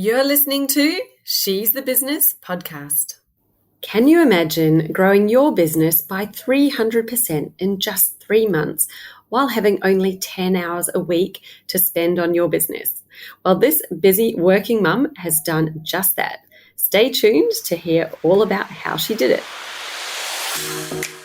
You're listening to She's the Business podcast. Can you imagine growing your business by 300% in just 3 months while having only 10 hours a week to spend on your business? Well, this busy working mum has done just that. Stay tuned to hear all about how she did it.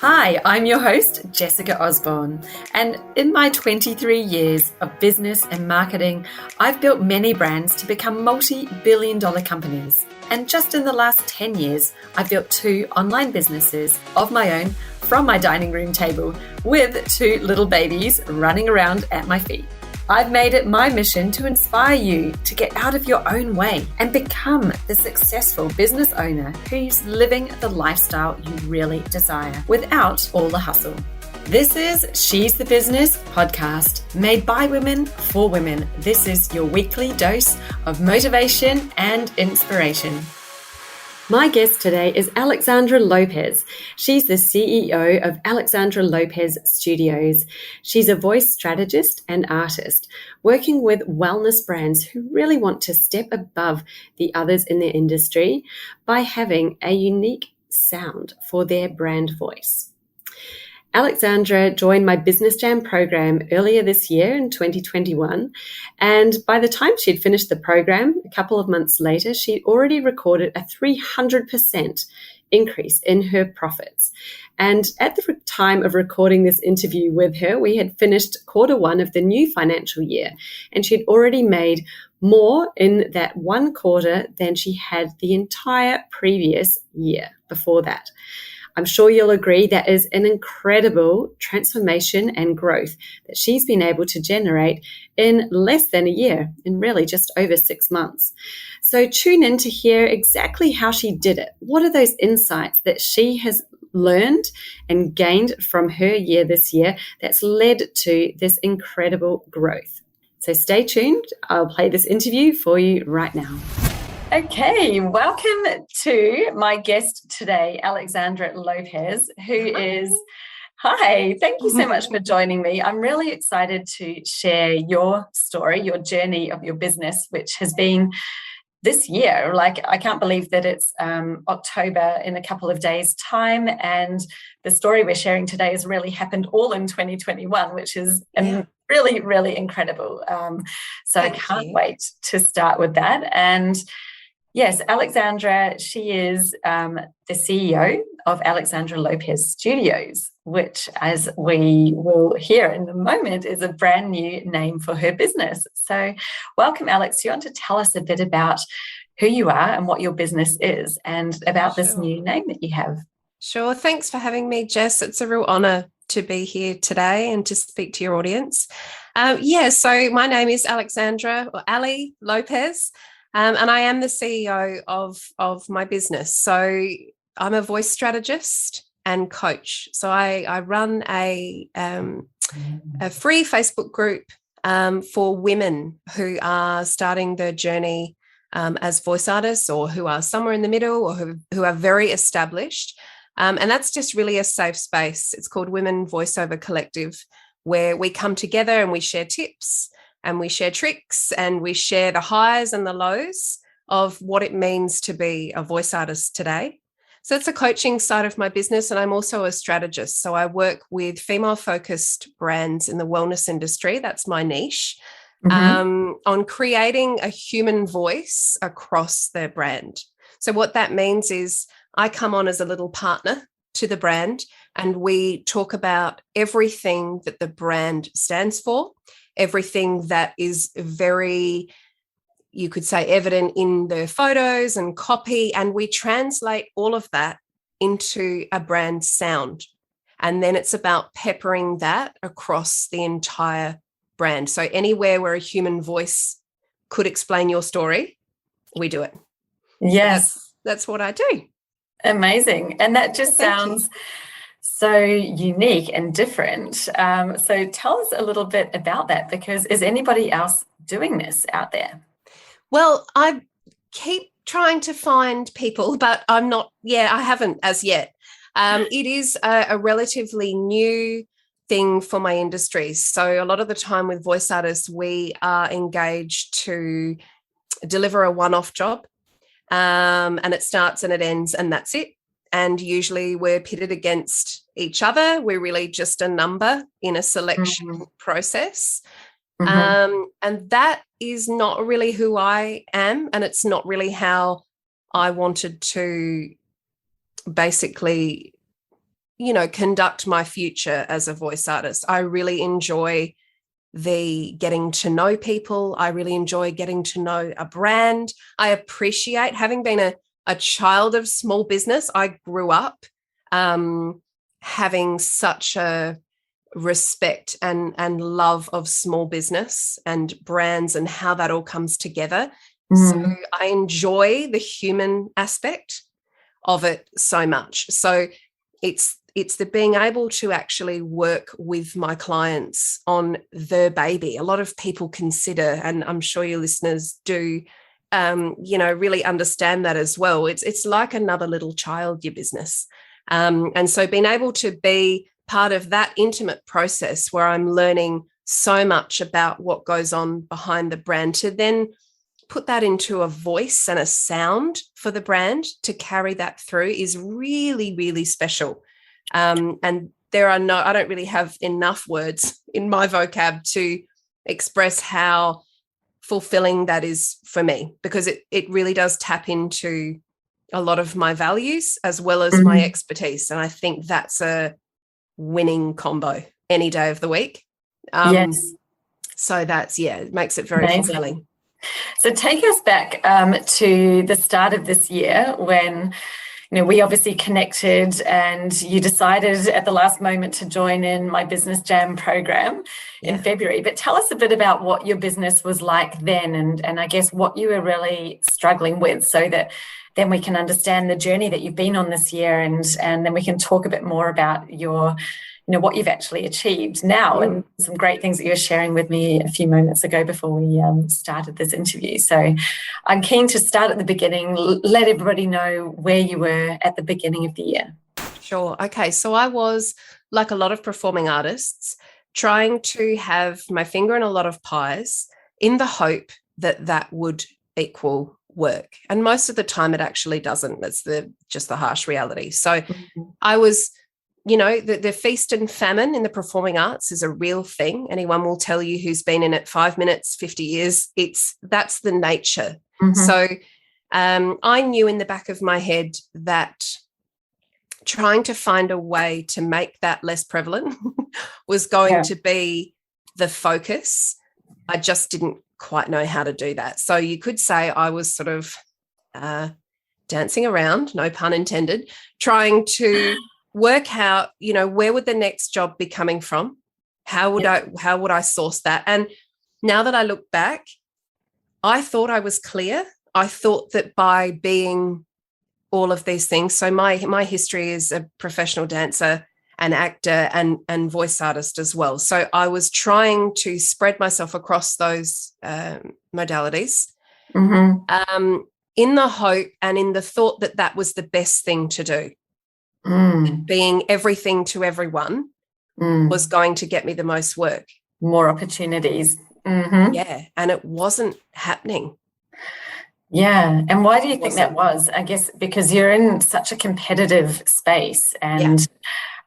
Hi, I'm your host, Jessica Osborne, and in my 23 years of business and marketing, I've built many brands to become multi-billion-dollar companies. And just in the last 10 years, I've built 2 online businesses of my own from my dining room table with 2 little babies running around at my feet. I've made it my mission to inspire you to get out of your own way and become the successful business owner who's living the lifestyle you really desire without all the hustle. This is She's the Business podcast, made by women for women. This is your weekly dose of motivation and inspiration. My guest today is Alexandra Lopez. She's the CEO of Alexandra Lopez Studios. She's a voice strategist and artist, working with wellness brands who really want to step above the others in their industry by having a unique sound for their brand voice. Alexandra joined my Business Jam program earlier this year in 2021, and by the time she'd finished the program, a couple of months later, she'd already recorded a 300% increase in her profits. And at the time of recording this interview with her, we had finished Q1 of the new financial year, and she'd already made more in that one quarter than she had the entire previous year before that. I'm sure you'll agree that is an incredible transformation and growth that she's been able to generate in less than a year, in really just over 6 months. So tune in to hear exactly how she did it. What are those insights that she has learned and gained from her year this year that's led to this incredible growth? So stay tuned. I'll play this interview for you right now. Okay, welcome to my guest today, Alexandra Lopez, who is, hi, thank you so much for joining me. I'm really excited to share your story, your journey of your business, which has been this year. Like, I can't believe that it's October in a couple of days' time, and the story we're sharing today has really happened all in 2021, which is really, really incredible. So I can't wait to start with that. And yes, Alexandra, she is the CEO of Alexandra Lopez Studios, which, as we will hear in a moment, is a brand new name for her business. So welcome, Alex. Do you want to tell us a bit about who you are and what your business is and about this new name that you have? Sure. Thanks for having me, Jess. It's a real honour to be here today and to speak to your audience. So my name is Alexandra, or Ali Lopez. And I am the CEO of my business. So I'm a voice strategist and coach. So I run a free Facebook group for women who are starting their journey as voice artists, or who are somewhere in the middle, or who are very established. And that's just really a safe space. It's called Women Voiceover Collective, where we come together and we share tips, and we share tricks, and we share the highs and the lows of what it means to be a voice artist today. So it's a coaching side of my business, and I'm also a strategist. So I work with female-focused brands in the wellness industry. That's my niche, on creating a human voice across their brand. So what that means is I come on as a little partner to the brand, and we talk about everything that the brand stands for, everything that is very, you could say, evident in their photos and copy, and we translate all of that into a brand sound. And then it's about peppering that across the entire brand. So anywhere where a human voice could explain your story, we do it. Yes. So that's what I do. Amazing. And that just sounds so unique and different. So tell us a little bit about that, because is anybody else doing this out there? Well, I keep trying to find people, but I haven't as yet. It is a relatively new thing for my industry. So a lot of the time with voice artists, we are engaged to deliver a one-off job, and it starts and it ends and that's it. And usually we're pitted against each other. We're really just a number in a selection process. And that is not really who I am, and it's not really how I wanted to basically, conduct my future as a voice artist. I really enjoy the getting to know people. I really enjoy getting to know a brand. I appreciate, having been a child of small business, I grew up having such a respect and love of small business and brands and how that all comes together. So I enjoy the human aspect of it so much. So it's the being able to actually work with my clients on their baby. A lot of people consider, and I'm sure your listeners do, really understand that as well. It's like another little child, your business. And so being able to be part of that intimate process where I'm learning so much about what goes on behind the brand, to then put that into a voice and a sound for the brand to carry that through, is really, really special. And I don't really have enough words in my vocab to express how fulfilling that is for me, because it really does tap into a lot of my values as well as my expertise. And I think that's a winning combo any day of the week. Yes. So that's, it makes it very fulfilling. So take us back to the start of this year when, we obviously connected and you decided at the last moment to join in my Business Jam program in February. But tell us a bit about what your business was like then, and I guess what you were really struggling with, so that then we can understand the journey that you've been on this year, and then we can talk a bit more about your, what you've actually achieved now, and some great things that you were sharing with me a few moments ago before we started this interview. So I'm keen to start at the beginning, let everybody know where you were at the beginning of the year. Sure. Okay. So I was, like a lot of performing artists, trying to have my finger in a lot of pies in the hope that that would equal work. And most of the time it actually doesn't. That's just the harsh reality. So I was, the feast and famine in the performing arts is a real thing. Anyone will tell you who's been in it 5 minutes, 50 years. That's the nature. So I knew in the back of my head that trying to find a way to make that less prevalent was going to be the focus. I just didn't quite know how to do that. So you could say I was sort of dancing around, no pun intended, trying to work out, where would the next job be coming from? How would I source that? And now that I look back, I thought I was clear. I thought that by being all of these things, so my history is a professional dancer, an actor, and voice artist as well. So I was trying to spread myself across those modalities in the hope and in the thought that that was the best thing to do. Being everything to everyone was going to get me the most work. More opportunities. Yeah, and it wasn't happening. Yeah. And why do you think that was? I guess because you're in such a competitive space. And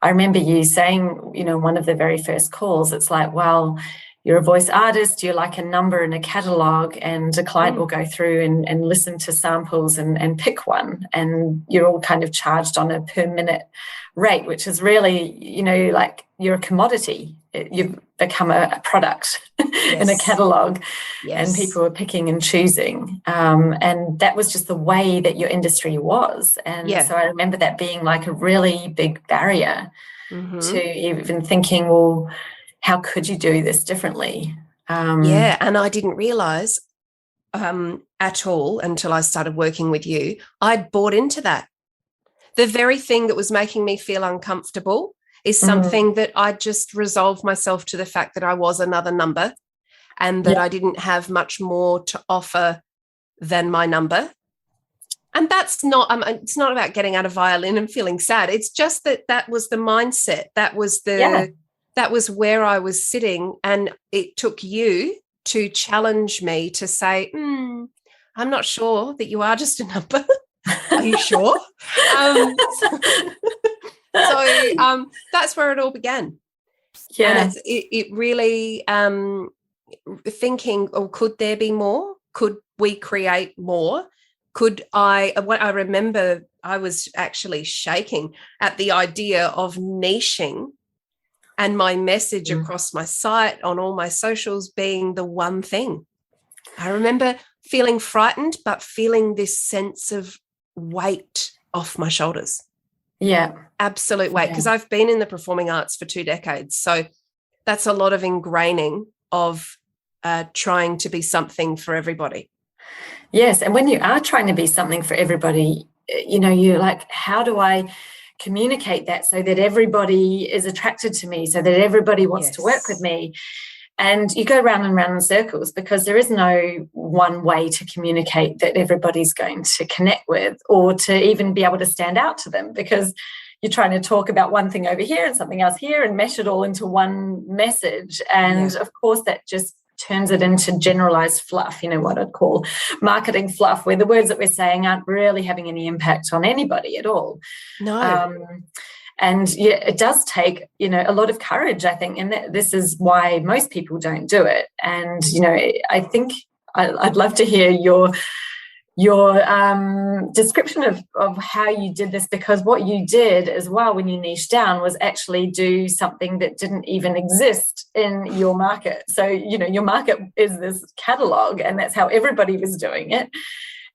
I remember you saying, one of the very first calls, it's like, well, you're a voice artist, you're like a number in a catalogue, and a client will go through and listen to samples and pick one, and you're all kind of charged on a per minute rate, which is really, like you're a commodity. You've become a product in a catalogue, and people are picking and choosing. And that was just the way that your industry was. And so I remember that being like a really big barrier to even thinking, well, how could you do this differently? And I didn't realise at all until I started working with you, I'd bought into that. The very thing that was making me feel uncomfortable is something that I just resolved myself to the fact that I was another number, and that I didn't have much more to offer than my number. And that's not, it's not about getting out a violin and feeling sad. It's just that was the mindset. That was that was where I was sitting, and it took you to challenge me to say, I'm not sure that you are just a number. Are you sure? That's where it all began. Yeah. And it really thinking, oh, could there be more? Could we create more? What I remember, I was actually shaking at the idea of niching and my message across my site, on all my socials, being the one thing. I remember feeling frightened, but feeling this sense of weight off my shoulders. Yeah. Absolute weight, because I've been in the performing arts for 2 decades. So that's a lot of ingraining of trying to be something for everybody. Yes. And when you are trying to be something for everybody, you're like, how do I communicate that so that everybody is attracted to me, so that everybody wants to work with me? And you go round and round in circles, because there is no one way to communicate that everybody's going to connect with, or to even be able to stand out to them, because you're trying to talk about one thing over here and something else here and mesh it all into one message. And of course, that just turns it into generalized fluff, what I'd call marketing fluff, where the words that we're saying aren't really having any impact on anybody at all. No. And it does take, a lot of courage, I think, and this is why most people don't do it. And, I think I'd love to hear your description of how you did this, because what you did as well when you niched down was actually do something that didn't even exist in your market. So, your market is this catalog, and that's how everybody was doing it.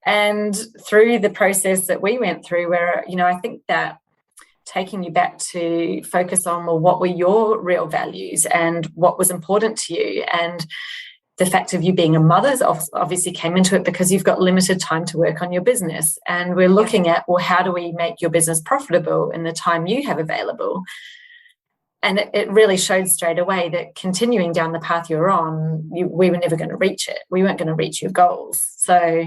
And through the process that we went through, where, I think that taking you back to focus on, well, what were your real values and what was important to you, and the fact of you being a mother obviously came into it, because you've got limited time to work on your business. And we're looking at, well, how do we make your business profitable in the time you have available? And it really showed straight away that continuing down the path you're on, we were never going to reach it. We weren't going to reach your goals. So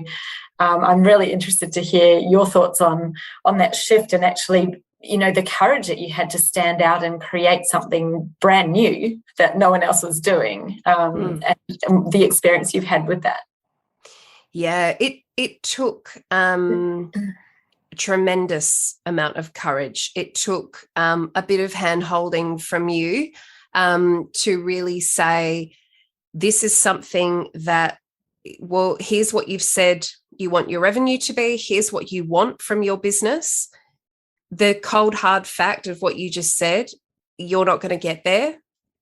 I'm really interested to hear your thoughts on that shift, and actually, the courage that you had to stand out and create something brand new that no one else was doing, and the experience you've had with that. Yeah, it took a tremendous amount of courage. It took a bit of hand-holding from you to really say, this is something that, well, here's what you've said you want your revenue to be. Here's what you want from your business. The cold, hard fact of what you just said, you're not going to get there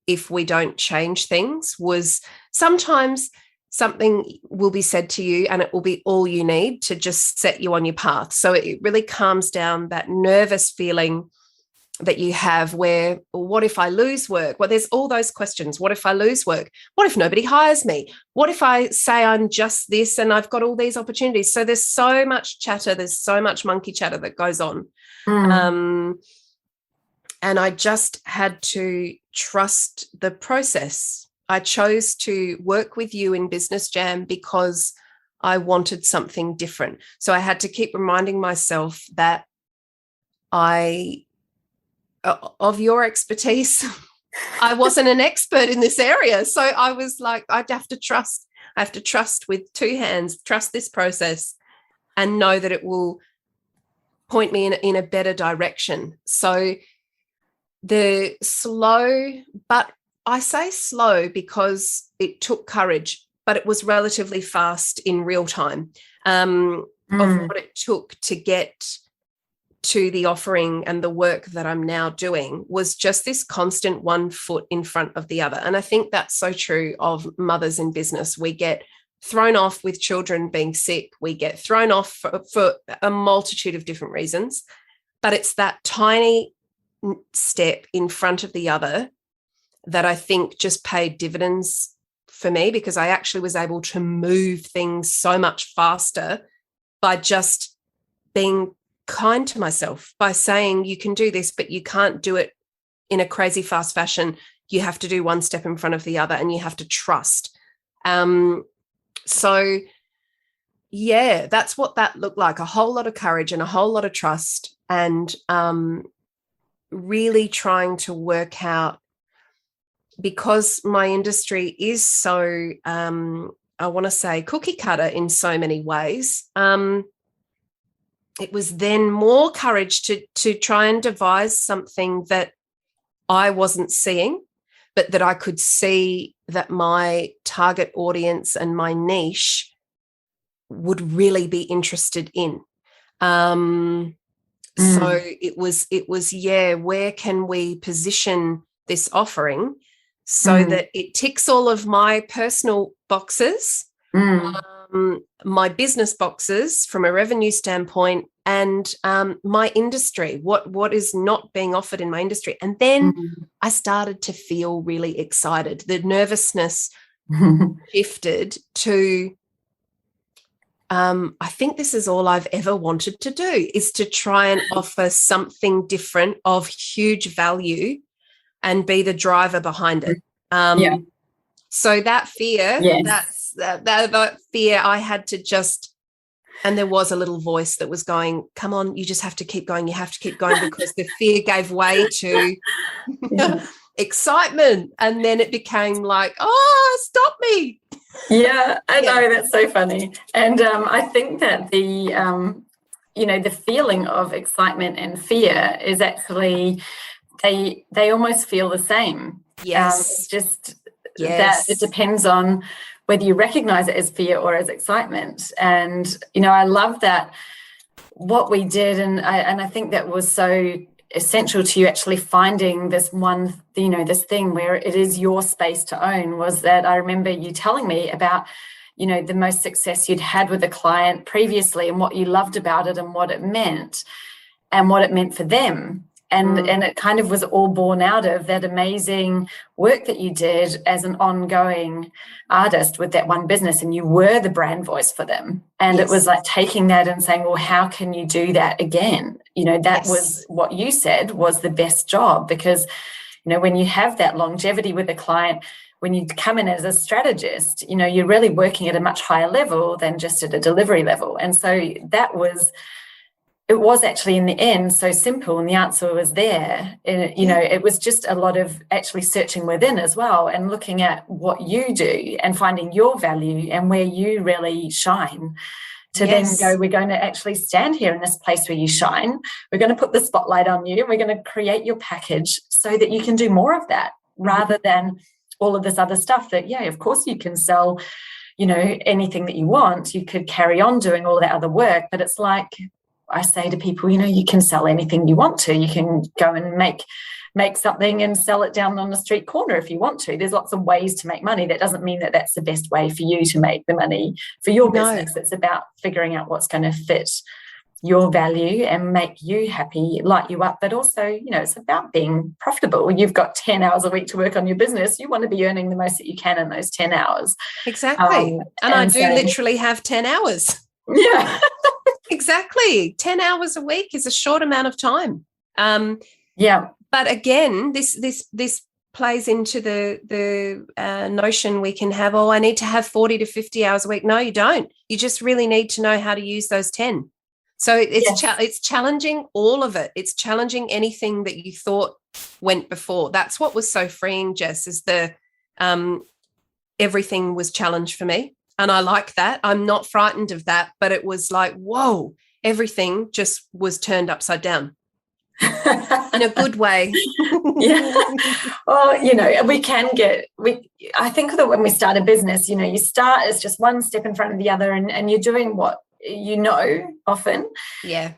if we don't change things, was sometimes something will be said to you and it will be all you need to just set you on your path. So it really calms down that nervous feeling that you have where, well, what if I lose work? Well, there's all those questions. What if I lose work? What if nobody hires me? What if I say I'm just this and I've got all these opportunities? So there's so much chatter. There's so much monkey chatter that goes on. And I just had to trust the process. I chose to work with you in Business Jam because I wanted something different. So I had to keep reminding myself that of your expertise, I wasn't an expert in this area. So I was like, I have to trust with two hands, trust this process and know that it will point me in a better direction. So the slow, but I say slow because it took courage, but it was relatively fast in real time of what it took to get to the offering and the work that I'm now doing was just this constant one foot in front of the other. And I think that's so true of mothers in business. We get thrown off with children being sick. We get thrown off for a multitude of different reasons, but it's that tiny step in front of the other that I think just paid dividends for me, because I actually was able to move things so much faster by just being kind to myself, by saying you can do this, but you can't do it in a crazy fast fashion. You have to do one step in front of the other and you have to trust. So yeah, that's what that looked like, a whole lot of courage and a whole lot of trust, and really trying to work out, because my industry is so I want to say, cookie cutter in so many ways. It was then more courage to try and devise something that I wasn't seeing, but that I could see that my target audience and my niche would really be interested in. So it was, where can we position this offering so that it ticks all of my personal boxes, my business boxes from a revenue standpoint, and my industry, what is not being offered in my industry. And then I started to feel really excited. The nervousness shifted to, I think this is all I've ever wanted to do, is to try and offer something different of huge value and be the driver behind it. So that fear, that fear, I had to just, and there was a little voice that was going, come on, you just have to keep going. You have to keep going, because the fear gave way to excitement. And then it became like, oh, stop me. Yeah, I know, that's so funny. And I think that the feeling of excitement and fear is actually, they almost feel the same. Yes. That it depends on whether you recognize it as fear or as excitement. And, I love that what we did, and I think that was so essential to you actually finding this one, this thing where it is your space to own, was that I remember you telling me about, the most success you'd had with a client previously and what you loved about it and what it meant for them. And it kind of was all born out of that amazing work that you did as an ongoing artist with that one business, and you were the brand voice for them. And it was like taking that and saying, well, how can you do that again? That was what you said was the best job, because, when you have that longevity with a client, when you come in as a strategist, you're really working at a much higher level than just at a delivery level. And so it was actually in the end so simple, and the answer was there. It was just a lot of actually searching within as well, and looking at what you do and finding your value and where you really shine, to then go, we're going to actually stand here in this place where you shine. We're going to put the spotlight on you, and we're going to create your package so that you can do more of that, rather than all of this other stuff that, of course you can sell, anything that you want. You could carry on doing all that other work, but it's like, I say to people, you can sell anything you want to. You can go and make something and sell it down on the street corner if you want to. There's lots of ways to make money. That doesn't mean that that's the best way for you to make the money for your business. It's about figuring out what's going to fit your value and make you happy, light you up. But also, it's about being profitable. You've got 10 hours a week to work on your business. You want to be earning the most that you can in those 10 hours. Exactly. And I do literally have 10 hours. Yeah. Exactly. 10 hours a week is a short amount of time. But again, this plays into the notion we can have, I need to have 40 to 50 hours a week. No, you don't. You just really need to know how to use those 10. So it's challenging all of it. It's challenging anything that you thought went before. That's what was so freeing, Jess, is everything was challenged for me. And I like that. I'm not frightened of that, but it was like, whoa, everything just was turned upside down in a good way. Well, I think that when we start a business, you start as just one step in front of the other, and you're doing what often.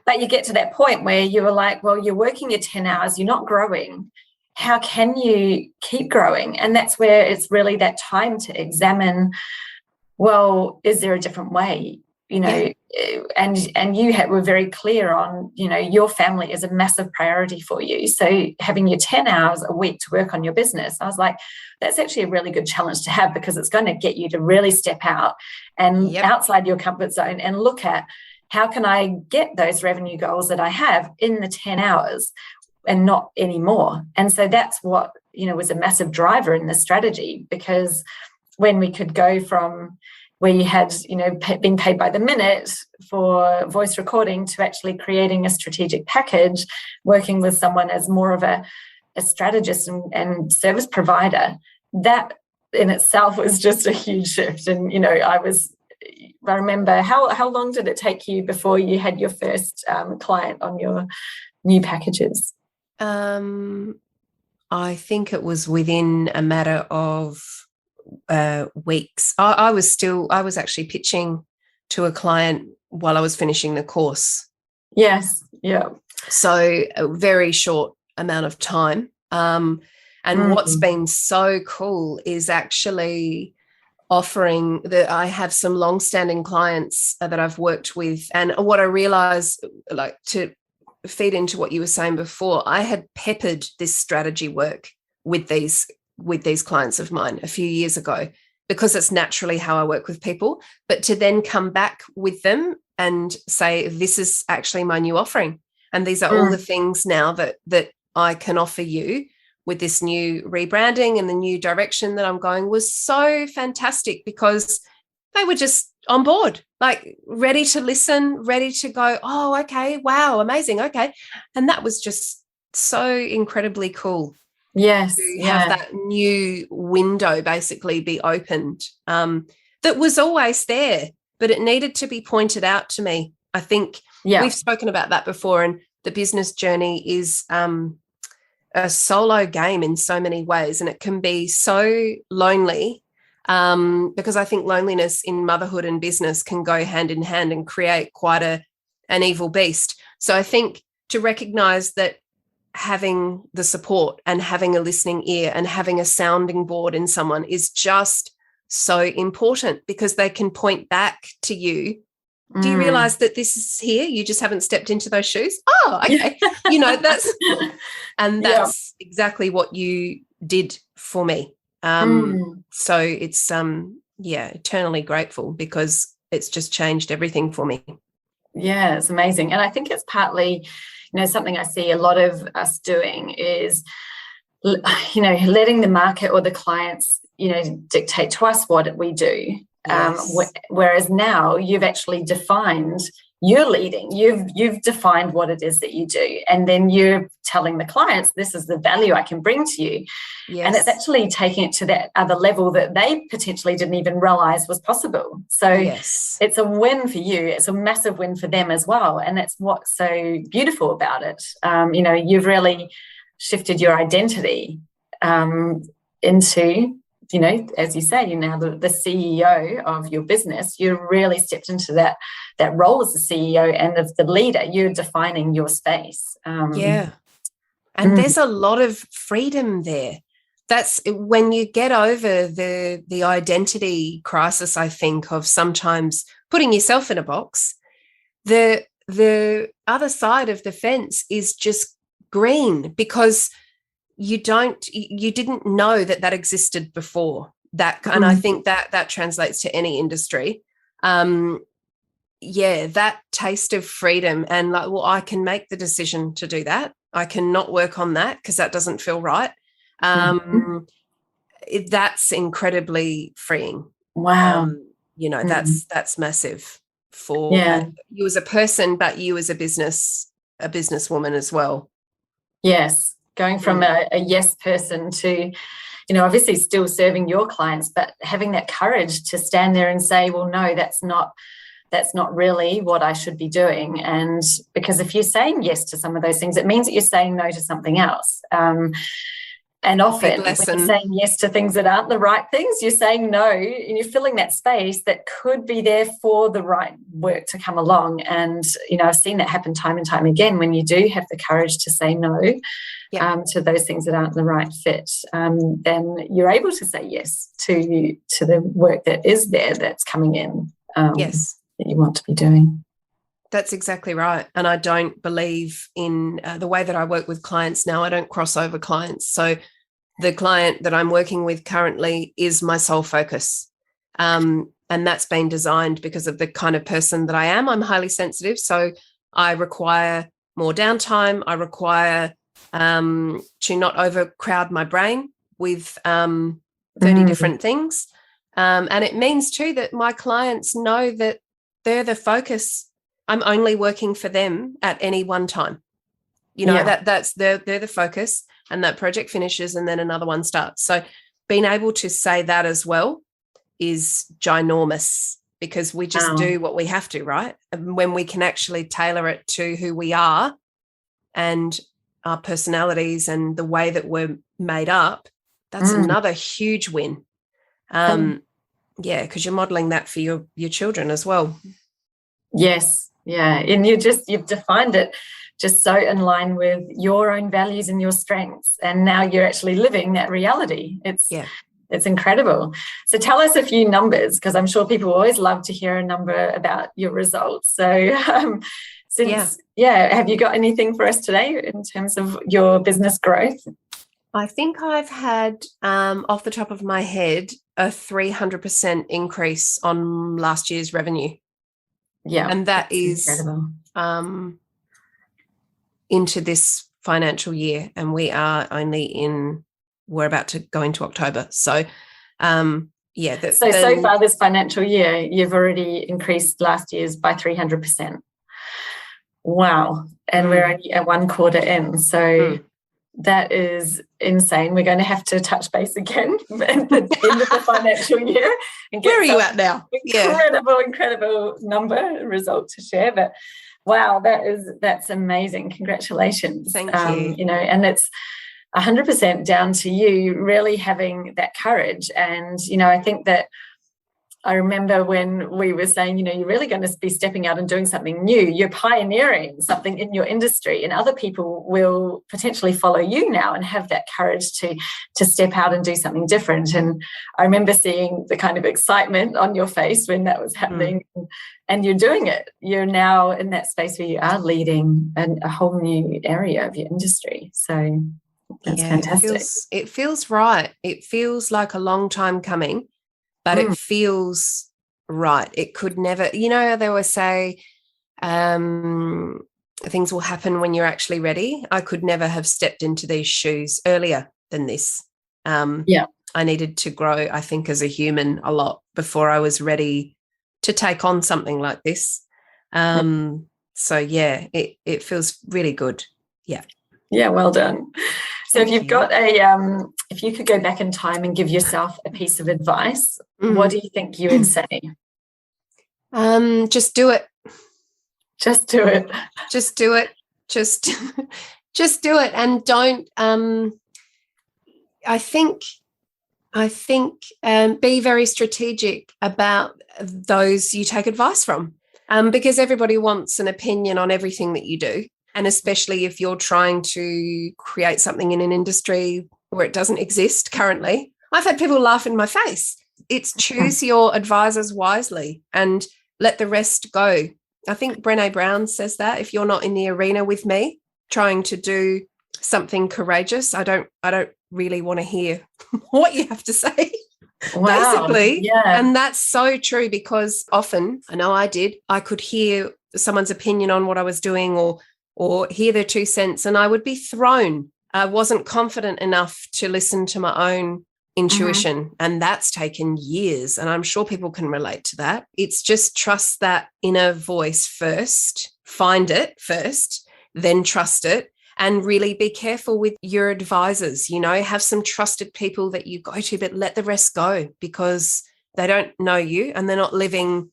But you get to that point where you were like, well, you're working your 10 hours, you're not growing. How can you keep growing? And that's where it's really that time to examine, well, is there a different way? And you were very clear on, your family is a massive priority for you. So having your 10 hours a week to work on your business, I was like, that's actually a really good challenge to have, because it's going to get you to really step out and outside your comfort zone and look at, how can I get those revenue goals that I have in the 10 hours and not anymore? And so that's what, was a massive driver in the strategy, because when we could go from where you had, been paid by the minute for voice recording to actually creating a strategic package, working with someone as more of a strategist and service provider, that in itself was just a huge shift. And, I remember, how long did it take you before you had your first client on your new packages? I think it was within a matter of weeks. I was actually pitching to a client while I was finishing the course. Yes. Yeah. So a very short amount of time. And what's been so cool is actually offering that I have some long-standing clients that I've worked with. And what I realized, like, to feed into what you were saying before, I had peppered this strategy work with these clients of mine a few years ago, because it's naturally how I work with people. But to then come back with them and say, this is actually my new offering, and these are all the things now that I can offer you with this new rebranding and the new direction that I'm going, was so fantastic, because they were just on board, like ready to listen, ready to go, oh, okay, wow, amazing, okay. And that was just so incredibly cool. Yes. To have that new window basically be opened, that was always there, but it needed to be pointed out to me. I think we've spoken about that before, and the business journey is a solo game in so many ways, and it can be so lonely, because I think loneliness in motherhood and business can go hand in hand and create quite an evil beast. So I think to recognize that having the support and having a listening ear and having a sounding board in someone is just so important, because they can point back to you. Do you realize that this is here? You just haven't stepped into those shoes? Oh, okay. That's exactly what you did for me. So it's, eternally grateful, because it's just changed everything for me. Yeah, it's amazing. And I think it's partly, something I see a lot of us doing is, letting the market or the clients, dictate to us what we do. Yes. Whereas now you've actually defined, you're leading, you've defined what it is that you do, and then you're telling the clients, this is the value I can bring to you. Yes. And it's actually taking it to that other level that they potentially didn't even realize was possible. So It's a win for you. It's a massive win for them as well. And that's what's so beautiful about it. You've really shifted your identity into, as you say, you're now the CEO of your business. You really stepped into that role as the CEO and of the leader. You're defining your space. And there's a lot of freedom there. That's when you get over the identity crisis, I think, of sometimes putting yourself in a box. The other side of the fence is just green, because you didn't know that existed before. And I think that translates to any industry. That taste of freedom, and like, well, I can make the decision to do that. I cannot work on that because that doesn't feel right. That's incredibly freeing. Wow. That's massive for you as a person, but you as a businesswoman as well. Yes. Going from a yes person to, obviously still serving your clients, but having that courage to stand there and say, well, no, that's not really what I should be doing. And because if you're saying yes to some of those things, it means that you're saying no to something else. And often when you're saying yes to things that aren't the right things, you're saying no, and you're filling that space that could be there for the right work to come along. And, I've seen that happen time and time again. When you do have the courage to say no to those things that aren't the right fit, then you're able to say yes to the work that is there, that's coming in, that you want to be doing. That's exactly right. And I don't believe in the way that I work with clients now. I don't cross over clients. So the client that I'm working with currently is my sole focus. And that's been designed because of the kind of person that I am. I'm highly sensitive. So I require more downtime. I require to not overcrowd my brain with 30 different things. And it means too that my clients know that they're the focus. I'm only working for them at any one time. That's they're the focus, and that project finishes and then another one starts. So being able to say that as well is ginormous, because we just do what we have to, right? And when we can actually tailor it to who we are and our personalities and the way that we're made up, that's another huge win. Because you're modeling that for your children as well. Yes, yeah. And you've defined it just so in line with your own values and your strengths. And now you're actually living that reality. It's incredible. So tell us a few numbers, because I'm sure people always love to hear a number about your results. So have you got anything for us today in terms of your business growth? I think I've had, off the top of my head, a 300% increase on last year's revenue. Yeah. And that is incredible. Into this financial year. And we're about to go into October. So, so far this financial year, you've already increased last year's by 300%. Wow. And we're only at one quarter in. So that is insane. We're going to have to touch base again at the end of the financial year. And where are you at now? Incredible result to share. But wow, that's amazing. Congratulations. Thank you. And it's 100% down to you really having that courage. And, I think that I remember when we were saying, you're really going to be stepping out and doing something new. You're pioneering something in your industry, and other people will potentially follow you now and have that courage to step out and do something different. And I remember seeing the kind of excitement on your face when that was happening, and you're doing it. You're now in that space where you are leading a whole new area of your industry. So that's fantastic. It feels right. It feels like a long time coming. But it feels right. It could never, they always say things will happen when you're actually ready. I could never have stepped into these shoes earlier than this. I needed to grow, I think, as a human a lot before I was ready to take on something like this. It feels really good. Yeah. Yeah, well done. So if you've got if you could go back in time and give yourself a piece of advice, what do you think you would say? Just do it. Just do it. Just do it. Just do it. And don't, I think be very strategic about those you take advice from, because everybody wants an opinion on everything that you do. And especially if you're trying to create something in an industry where it doesn't exist currently. I've had people laugh in my face. It's choose your advisors wisely and let the rest go. I think Brené Brown says that if you're not in the arena with me trying to do something courageous, I don't really want to hear what you have to say. Wow. Basically. Yeah. And that's so true, because often, I know I could hear someone's opinion on what I was doing or hear their 2 cents, and I would be thrown. I wasn't confident enough to listen to my own intuition, and that's taken years, and I'm sure people can relate to that. It's just trust that inner voice first, find it first, then trust it, and really be careful with your advisors. Have some trusted people that you go to, but let the rest go, because they don't know you and they're not living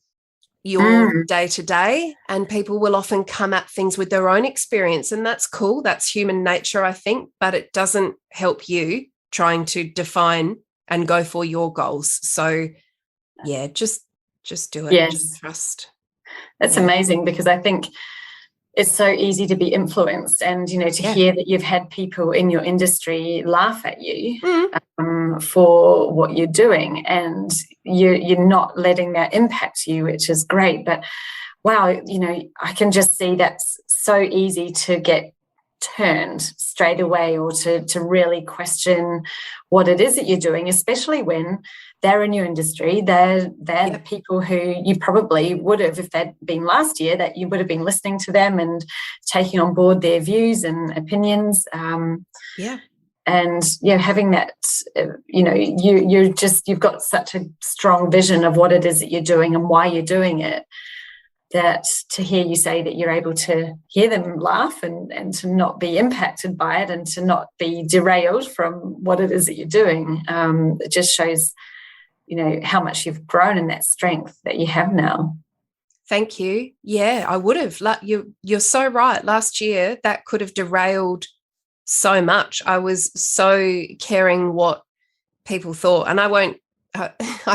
your day-to-day, and people will often come at things with their own experience, and that's cool. That's human nature, I think, but it doesn't help you trying to define and go for your goals. So just do it. Yes. Just trust. That's amazing, because I think it's so easy to be influenced, and to hear that you've had people in your industry laugh at you for what you're doing, and you're not letting that impact you, which is great. But wow, I can just see that's so easy to get turned straight away, or to really question what it is that you're doing, especially when they're in your industry. They're the people who you probably would have, if they'd been last year, that you would have been listening to them and taking on board their views and opinions. And having that, you've got such a strong vision of what it is that you're doing and why you're doing it. that to hear you say that you're able to hear them laugh and to not be impacted by it and to not be derailed from what it is that you're doing. It just shows, how much you've grown in that strength that you have now. Thank you. Yeah, I would have. You're so right. Last year, that could have derailed so much. I was so caring what people thought, and I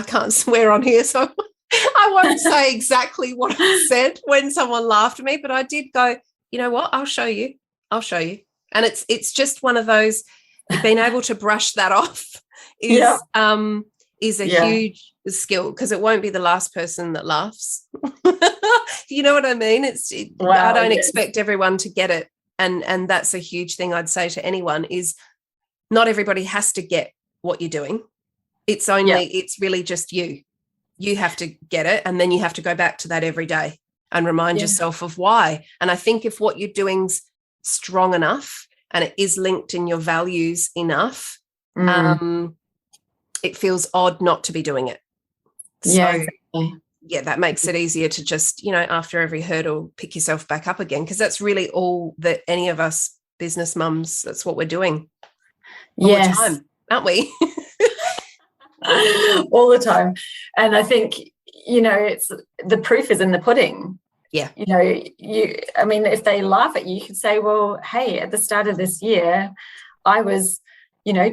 can't swear on here, so I won't say exactly what I said when someone laughed at me, but I did go, you know what, I'll show you. And it's just one of those, being able to brush that off is a huge skill, because it won't be the last person that laughs. You know what I mean? I don't expect everyone to get it. And that's a huge thing I'd say to anyone, is not everybody has to get what you're doing. It's really just you. You have to get it, and then you have to go back to that every day and remind yourself of why. And I think if what you're doing's strong enough and it is linked in your values enough, it feels odd not to be doing it. That makes it easier to just, after every hurdle, pick yourself back up again, because that's really all that any of us business mums, that's what we're doing all the time, aren't we? All the time. And I think, it's the proof is in the pudding. Yeah. If they laugh at you, you could say, well, hey, at the start of this year, I was,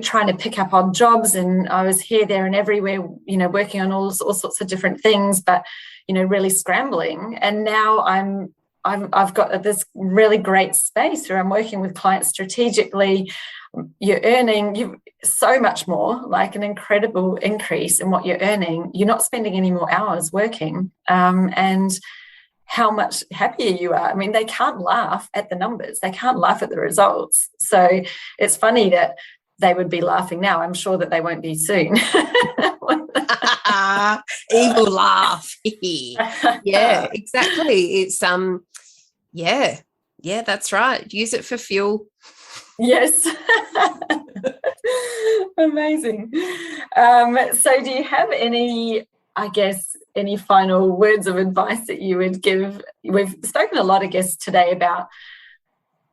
trying to pick up on jobs, and I was here, there, and everywhere, working on all sorts of different things, but, really scrambling. And now I've got this really great space where I'm working with clients strategically. You're earning so much more, like an incredible increase in what you're earning. You're not spending any more hours working, and how much happier you are. I mean, they can't laugh at the numbers. They can't laugh at the results. So it's funny that they would be laughing now. I'm sure that they won't be soon. Evil laugh. Yeah, exactly. It's that's right. Use it for fuel. Yes. Amazing. So do you have any final words of advice that you would give? We've spoken a lot, I guess, today about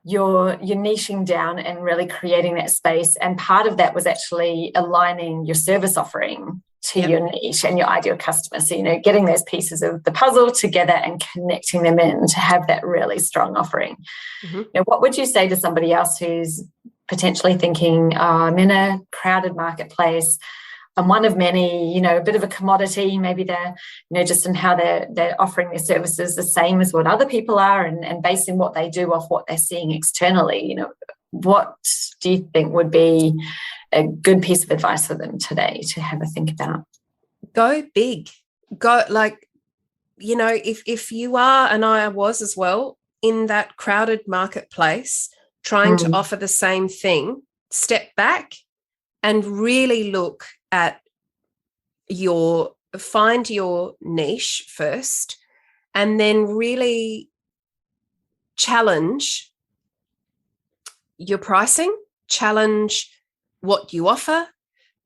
your niching down and really creating that space. And part of that was actually aligning your service offering to your niche and your ideal customer. So, getting those pieces of the puzzle together and connecting them in to have that really strong offering. Mm-hmm. What would you say to somebody else who's potentially thinking, I'm in a crowded marketplace, I'm one of many, a bit of a commodity, maybe they're, just in how they're offering their services the same as what other people are, and basing what they do off what they're seeing externally, what do you think would be a good piece of advice for them today to have a think about? Go big. Go, if you are, and I was as well, in that crowded marketplace, trying to offer the same thing, step back and really look at find your niche first, and then really challenge your pricing, challenge what you offer,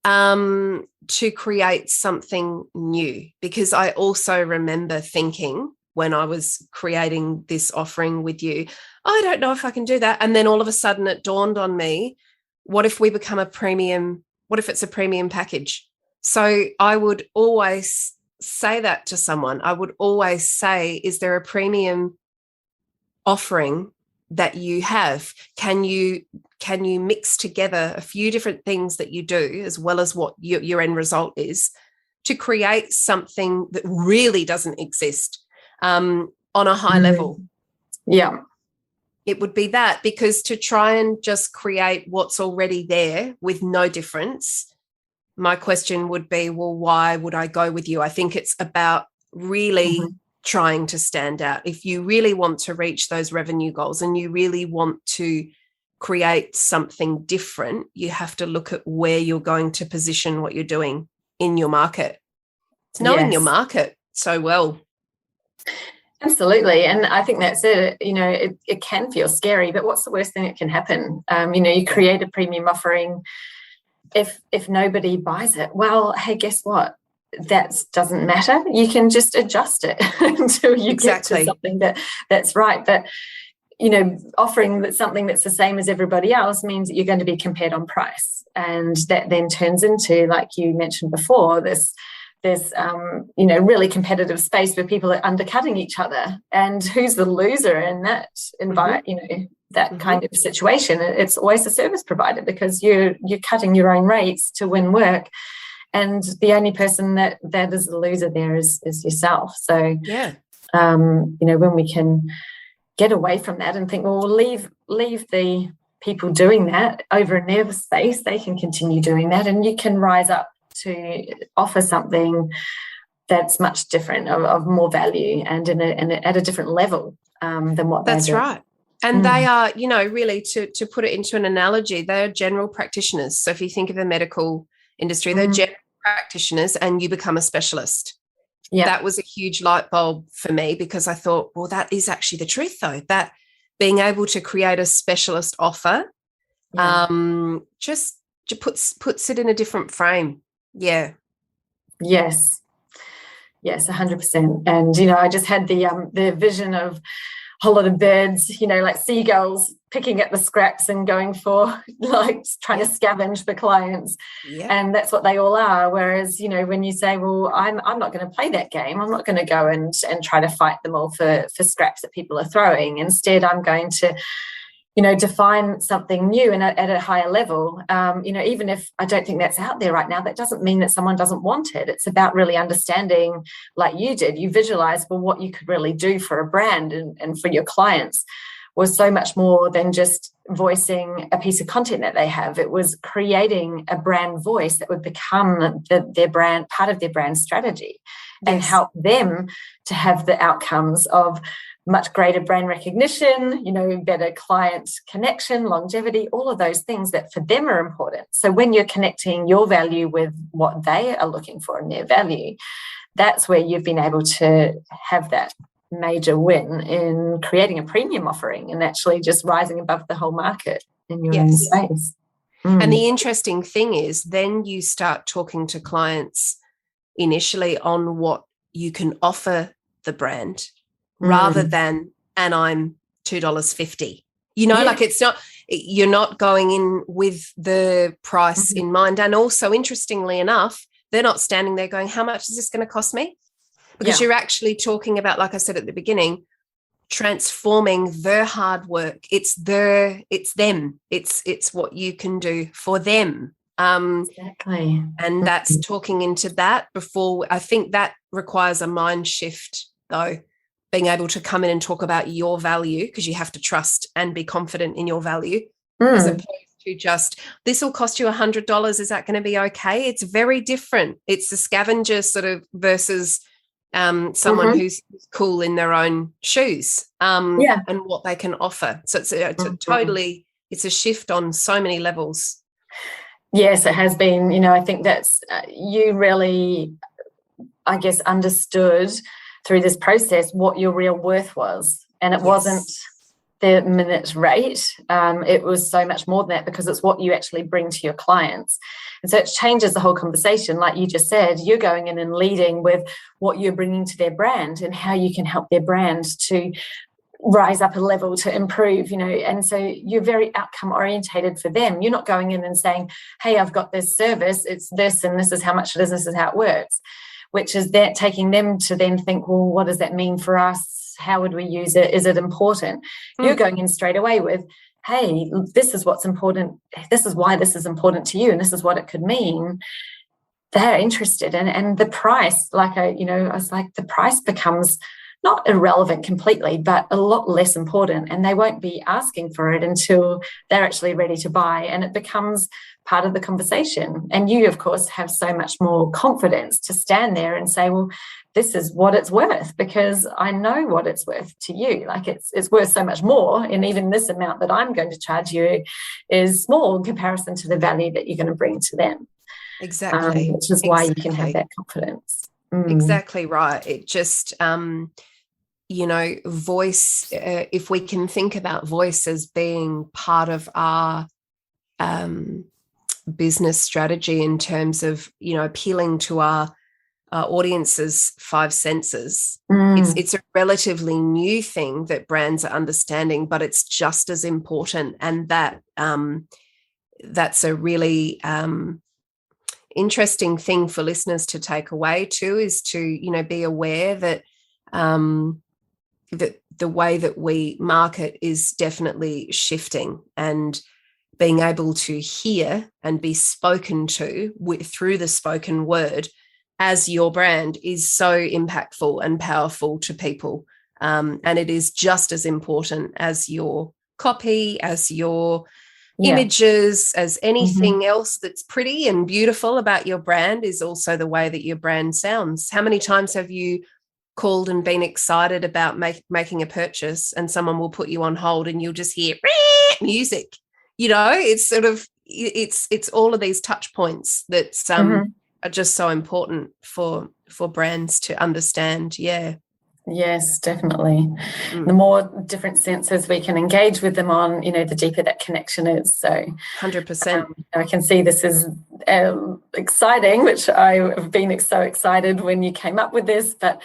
to create something new. Because I also remember thinking, when I was creating this offering with you, I don't know if I can do that. And then all of a sudden it dawned on me, what if we become a premium? What if it's a premium package? So I would always say that to someone. I would always say, is there a premium offering that you have? Can you mix together a few different things that you do, as well as what your end result is, to create something that really doesn't exist on a high level? Yeah. It would be that, because to try and just create what's already there with no difference, my question would be, well, why would I go with you? I think it's about really trying to stand out. If you really want to reach those revenue goals and you really want to create something different, you have to look at where you're going to position what you're doing in your market. It's knowing your market so well. Absolutely. And I think that's it. It can feel scary, but what's the worst thing that can happen? You create a premium offering. If nobody buys it, well, hey, guess what? that doesn't matter. You can just adjust it until you get to something that's right. But offering something that's the same as everybody else means that you're going to be compared on price, and that then turns into, like you mentioned before, this really competitive space where people are undercutting each other, and who's the loser in that environment? That kind of situation. It's always the service provider, because you're cutting your own rates to win work, and the only person that is the loser there is yourself. So when we can get away from that and think, well, leave the people doing that over in their space, they can continue doing that, and you can rise up to offer something that's much different, of more value, and at a different level than what that's right. And they are, really, to put it into an analogy, they're general practitioners. So if you think of the medical industry, they're general practitioners, and you become a specialist. Yeah. That was a huge light bulb for me, because I thought, well, that is actually the truth, though, that being able to create a specialist offer just puts it in a different frame. Yeah. Yes, 100%. And, I just had the vision of a whole lot of birds, like seagulls, picking at the scraps and going for, like, trying to scavenge the clients. Yeah. And that's what they all are. Whereas, when you say, well, I'm not going to play that game, I'm not going to go and try to fight them all for scraps that people are throwing. Instead, I'm going to, define something new and at a higher level. Even if I don't think that's out there right now, that doesn't mean that someone doesn't want it. It's about really understanding, like you did. You visualize, well, what you could really do for a brand and for your clients was so much more than just voicing a piece of content that they have. It was creating a brand voice that would become their brand, part of their brand strategy, and help them to have the outcomes of much greater brand recognition, better client connection, longevity, all of those things that for them are important. So when you're connecting your value with what they are looking for in their value, that's where you've been able to have that major win in creating a premium offering and actually just rising above the whole market in your own space. And the interesting thing is, then you start talking to clients initially on what you can offer the brand, rather than, and I'm $2.50. Like, it's not, you're not going in with the price in mind. And also, interestingly enough, they're not standing there going, how much is this going to cost me? Because you're actually talking about, like I said at the beginning, transforming their hard work. It's them. It's what you can do for them. Exactly. And that's talking into that before. I think that requires a mind shift, though, being able to come in and talk about your value, because you have to trust and be confident in your value, as opposed to just, this will cost you $100. Is that going to be okay? It's very different. It's the scavenger sort of versus someone who's cool in their own shoes, and what they can offer. So it's a shift on so many levels. Yes, it has been. I think that's you really, I guess, understood through this process what your real worth was. And it wasn't the minute rate. It was so much more than that, because it's what you actually bring to your clients. And so it changes the whole conversation. Like you just said, you're going in and leading with what you're bringing to their brand and how you can help their brand to rise up a level, to improve, and so you're very outcome orientated for them. You're not going in and saying, hey, I've got this service, it's this, and this is how much it is, this is how it works, which is that taking them to then think, well, what does that mean for us? How would we use it? Is it important? You're going in straight away with, hey, this is what's important. This is why this is important to you. And this is what it could mean. They're interested. And the price, I was like, the price becomes not irrelevant completely, but a lot less important. And they won't be asking for it until they're actually ready to buy. And it becomes part of the conversation. And you, of course, have so much more confidence to stand there and say, well, this is what it's worth, because I know what it's worth to you. Like it's worth so much more. And even this amount that I'm going to charge you is small in comparison to the value that you're going to bring to them. Exactly. Which is why you can have that confidence. Exactly right. It just, voice, if we can think about voice as being part of our business strategy in terms of, appealing to our audience's five senses. Mm. It's a relatively new thing that brands are understanding, but it's just as important. And that's a really interesting thing for listeners to take away too, is to, be aware that that the way that we market is definitely shifting, and being able to hear and be spoken to through the spoken word as your brand is so impactful and powerful to people. And it is just as important as your copy, as your images, as anything else that's pretty and beautiful about your brand is also the way that your brand sounds. How many times have you called and been excited about making a purchase, and someone will put you on hold and you'll just hear music? It's sort of, it's all of these touch points that are just so important for brands to understand. Yeah. Yes, definitely. The more different senses we can engage with them on, the deeper that connection is. So 100%. I can see this is exciting, which I've been so excited when you came up with this, but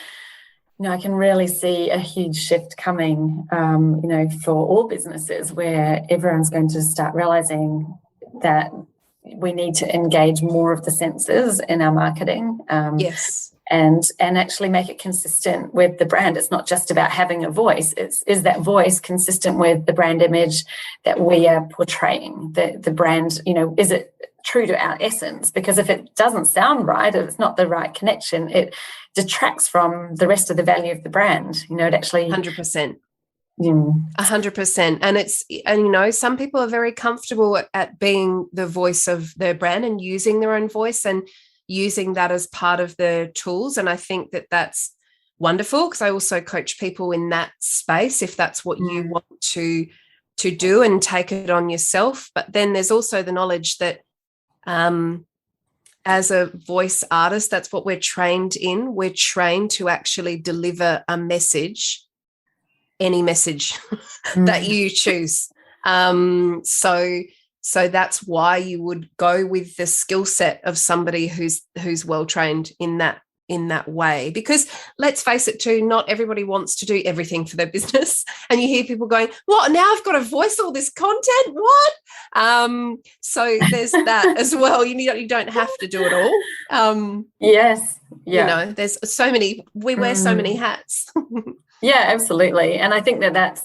I can really see a huge shift coming, for all businesses, where everyone's going to start realizing that we need to engage more of the senses in our marketing. Yes. And actually make it consistent with the brand. It's not just about having a voice. Is that voice consistent with the brand image that we are portraying? The brand, is it true to our essence? Because if it doesn't sound right, if it's not the right connection, it detracts from the rest of the value of the brand. It actually 100%. 100%. And some people are very comfortable at being the voice of their brand and using their own voice and using that as part of the tools. And I think that that's wonderful, because I also coach people in that space, if that's what you want to do, and take it on yourself. But then there's also the knowledge that as a voice artist, that's what we're trained in. We're trained to actually deliver a message, any message that you choose. So that's why you would go with the skill set of somebody who's well trained in that way. Because let's face it too, not everybody wants to do everything for their business. And you hear people going, "What? Now I've got to voice all this content? What?" So there's that as well. You don't have to do it all. Yes. Yeah. There's so many. We wear so many hats. Yeah, absolutely. And I think that's,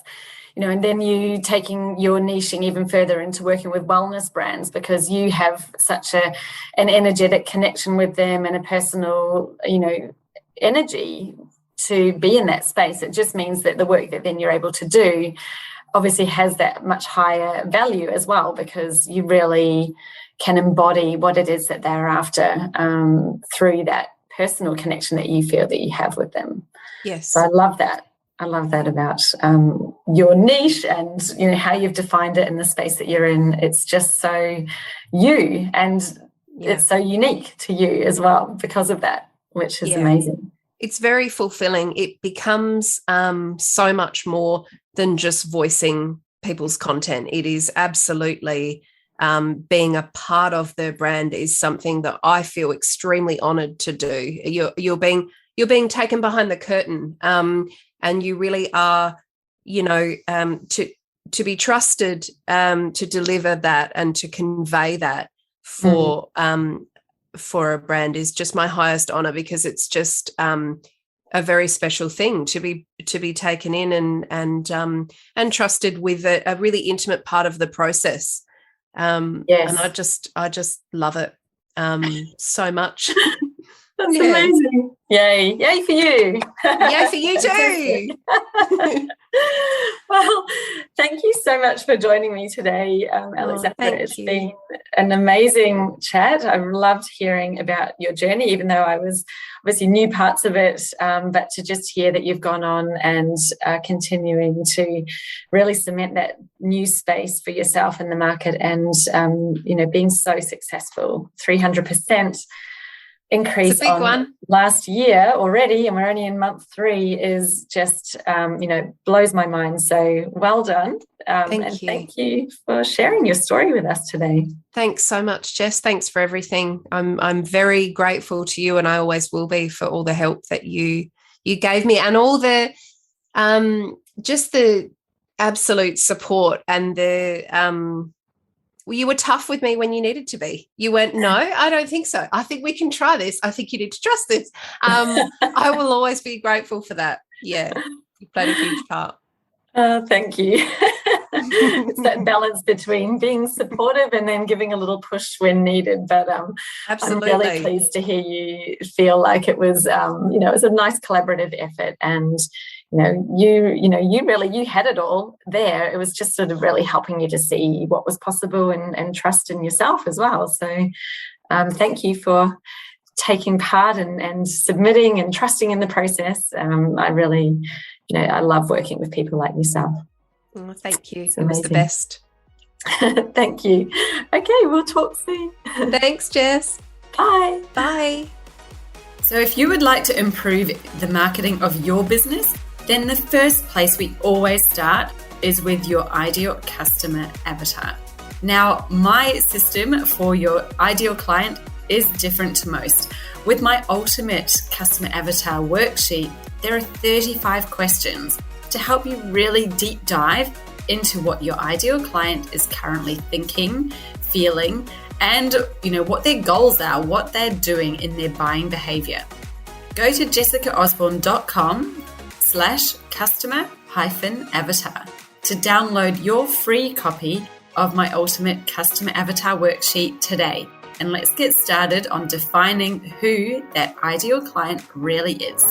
and then you taking your niching even further into working with wellness brands, because you have such an energetic connection with them and a personal, energy to be in that space. It just means that the work that then you're able to do obviously has that much higher value as well, because you really can embody what it is that they're after through that personal connection that you feel that you have with them. Yes. So I love that. I love that about your niche and, how you've defined it in the space that you're in. It's just so you, and it's so unique to you as well because of that, which is amazing. It's very fulfilling. It becomes so much more than just voicing people's content. It is absolutely being a part of their brand is something that I feel extremely honoured to do. You're being taken behind the curtain. And you really are, to be trusted to deliver that and to convey that for a brand is just my highest honor, because it's just a very special thing to be taken in and trusted with a really intimate part of the process. And I just love it so much. That's amazing. Yay for you. Yay for you too. Well, thank you so much for joining me today, Alexandra. It's been an amazing chat. I've loved hearing about your journey, even though I was obviously knew parts of it, but to just hear that you've gone on and continuing to really cement that new space for yourself in the market, and being so successful, 300%. increase big on one. last year already, and we're only in month 3, is just, blows my mind. So well done. Thank you for sharing your story with us today. Thanks so much, Jess. Thanks for everything. I'm very grateful to you, and I always will be, for all the help that you gave me, and all the just the absolute support, and the you were tough with me when you needed to be. You went, no, I don't think so. I think we can try this. I think you need to trust this. I will always be grateful for that. Yeah, you played a huge part. Thank you. It's that balance between being supportive and then giving a little push when needed. But Absolutely. I'm really pleased to hear you feel like it was, it was a nice collaborative effort, and you had it all there. It was just sort of really helping you to see what was possible and trust in yourself as well. So thank you for taking part and submitting and trusting in the process. I really, I love working with people like yourself. Oh, thank you. It was the best. Thank you. Okay, we'll talk soon. Thanks, Jess. Bye. Bye. So if you would like to improve the marketing of your business, then the first place we always start is with your ideal customer avatar. Now, my system for your ideal client is different to most. With my ultimate customer avatar worksheet, there are 35 questions to help you really deep dive into what your ideal client is currently thinking, feeling, and what their goals are, what they're doing in their buying behavior. Go to jessicaosborne.com/customer-avatar to download your free copy of my ultimate customer avatar worksheet today. And let's get started on defining who that ideal client really is.